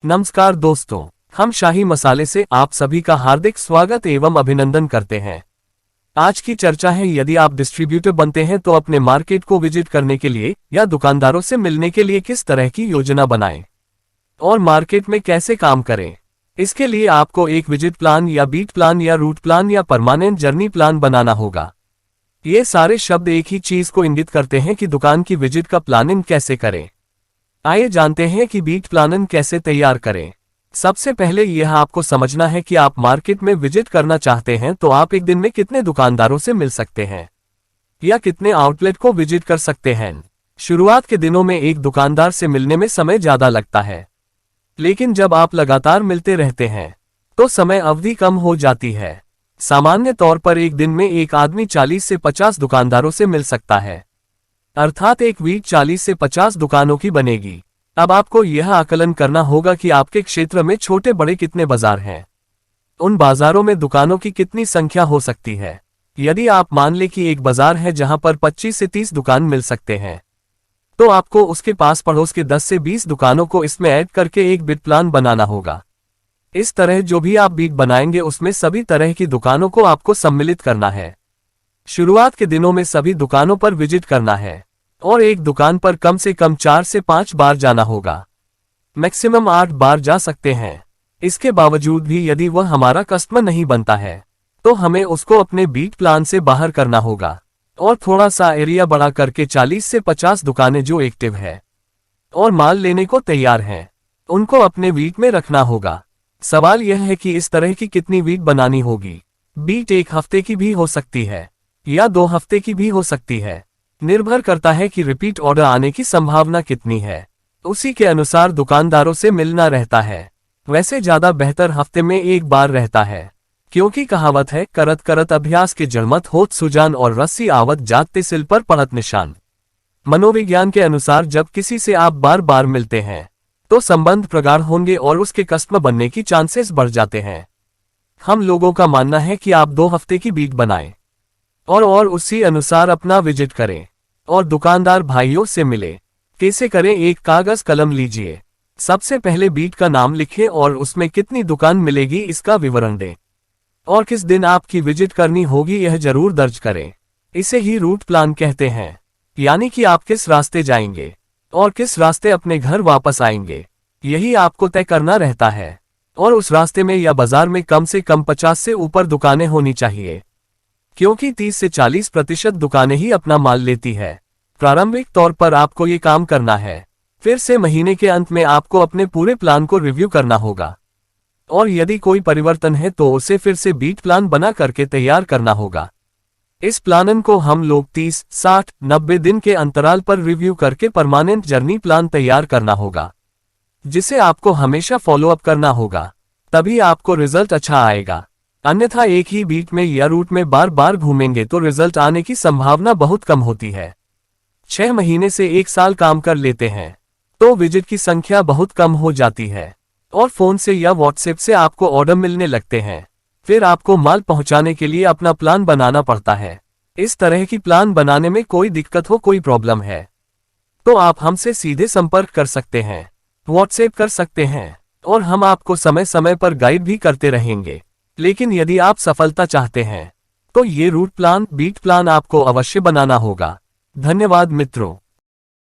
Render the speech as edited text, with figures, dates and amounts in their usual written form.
नमस्कार दोस्तों, हम शाही मसाले से आप सभी का हार्दिक स्वागत एवं अभिनंदन करते हैं। आज की चर्चा है, यदि आप डिस्ट्रीब्यूटर बनते हैं तो अपने मार्केट को विजिट करने के लिए या दुकानदारों से मिलने के लिए किस तरह की योजना बनाएं और मार्केट में कैसे काम करें। इसके लिए आपको एक विजिट प्लान या बीट प्लान या रूट प्लान या परमानेंट जर्नी प्लान बनाना होगा। ये सारे शब्द एक ही चीज को इंगित करते हैं कि दुकान की विजिट का प्लानिंग कैसे करें। आइए जानते हैं कि बीट प्लान कैसे तैयार करें। सबसे पहले यह आपको समझना है कि आप मार्केट में विजिट करना चाहते हैं तो आप एक दिन में कितने दुकानदारों से मिल सकते हैं या कितने आउटलेट को विजिट कर सकते हैं। शुरुआत के दिनों में एक दुकानदार से मिलने में समय ज्यादा लगता है, लेकिन जब आप लगातार मिलते रहते हैं तो समय अवधि कम हो जाती है। सामान्य तौर पर एक दिन में एक आदमी 40 से 50 दुकानदारों से मिल सकता है, अर्थात एक वीक 40 से 50 दुकानों की बनेगी। अब आपको यह आकलन करना होगा कि आपके क्षेत्र में छोटे बड़े कितने बाजार हैं, उन बाजारों में दुकानों की कितनी संख्या हो सकती है। यदि आप मान लें कि एक बाजार है जहां पर 25 से 30 दुकान मिल सकते हैं, तो आपको उसके पास पड़ोस के 10 से 20 दुकानों को इसमें ऐड करके एक बिट प्लान बनाना होगा। इस तरह जो भी आप बीट बनाएंगे उसमें सभी तरह की दुकानों को आपको सम्मिलित करना है। शुरुआत के दिनों में सभी दुकानों पर विजिट करना है और एक दुकान पर कम से कम 4 से 5 बार जाना होगा, मैक्सिमम 8 बार जा सकते हैं। इसके बावजूद भी यदि वह हमारा कस्टमर नहीं बनता है तो हमें उसको अपने बीट प्लान से बाहर करना होगा और थोड़ा सा एरिया बढ़ा करके 40 से 50 दुकानें जो एक्टिव है और माल लेने को तैयार हैं, उनको अपने बीट में रखना होगा। सवाल यह है कि इस तरह की कितनी बीट बनानी होगी। बीट एक हफ्ते की भी हो सकती है या 2 हफ्ते की भी हो सकती है, निर्भर करता है कि रिपीट ऑर्डर आने की संभावना कितनी है। उसी के अनुसार दुकानदारों से मिलना रहता है। वैसे ज्यादा बेहतर हफ्ते में एक बार रहता है, क्योंकि कहावत है, करत करत अभ्यास के जड़मत होत सुजान और रस्सी आवत जाते सिल पर पड़त निशान। मनोविज्ञान के अनुसार जब किसी से आप बार बार मिलते हैं तो संबंध प्रगाढ़ होंगे और उसके कस्टमर बनने की चांसेस बढ़ जाते हैं। हम लोगों का मानना है कि आप 2 हफ्ते की बीट बनाएं और उसी अनुसार अपना विजिट करें और दुकानदार भाइयों से मिले। कैसे करें? एक कागज कलम लीजिए, सबसे पहले बीट का नाम लिखें और उसमें कितनी दुकान मिलेगी इसका विवरण दें और किस दिन आपकी विजिट करनी होगी यह जरूर दर्ज करें। इसे ही रूट प्लान कहते हैं, यानी कि आप किस रास्ते जाएंगे और किस रास्ते अपने घर वापस आएंगे, यही आपको तय करना रहता है। और उस रास्ते में या बाजार में कम से कम 50 से ऊपर दुकानें होनी चाहिए, क्योंकि 30 से 40% दुकानें ही अपना माल लेती है। प्रारंभिक तौर पर आपको ये काम करना है, फिर से महीने के अंत में आपको अपने पूरे प्लान को रिव्यू करना होगा और यदि कोई परिवर्तन है तो उसे फिर से बीट प्लान बना करके तैयार करना होगा। इस प्लान को हम लोग 30, 60, 90 दिन के अंतराल पर रिव्यू करके परमानेंट जर्नी प्लान तैयार करना होगा, जिसे आपको हमेशा फॉलोअप करना होगा, तभी आपको रिजल्ट अच्छा आएगा। अन्यथा एक ही बीट में या रूट में बार बार घूमेंगे तो रिजल्ट आने की संभावना बहुत कम होती है। 6 महीने से 1 साल काम कर लेते हैं तो विजिट की संख्या बहुत कम हो जाती है और फोन से या व्हाट्सएप से आपको ऑर्डर मिलने लगते हैं। फिर आपको माल पहुंचाने के लिए अपना प्लान बनाना पड़ता है। इस तरह की प्लान बनाने में कोई दिक्कत हो, कोई प्रॉब्लम है तो आप हमसे सीधे संपर्क कर सकते हैं, व्हाट्सएप कर सकते हैं और हम आपको समय समय पर गाइड भी करते रहेंगे। लेकिन यदि आप सफलता चाहते हैं तो ये रूट प्लान, बीट प्लान आपको अवश्य बनाना होगा। धन्यवाद मित्रों।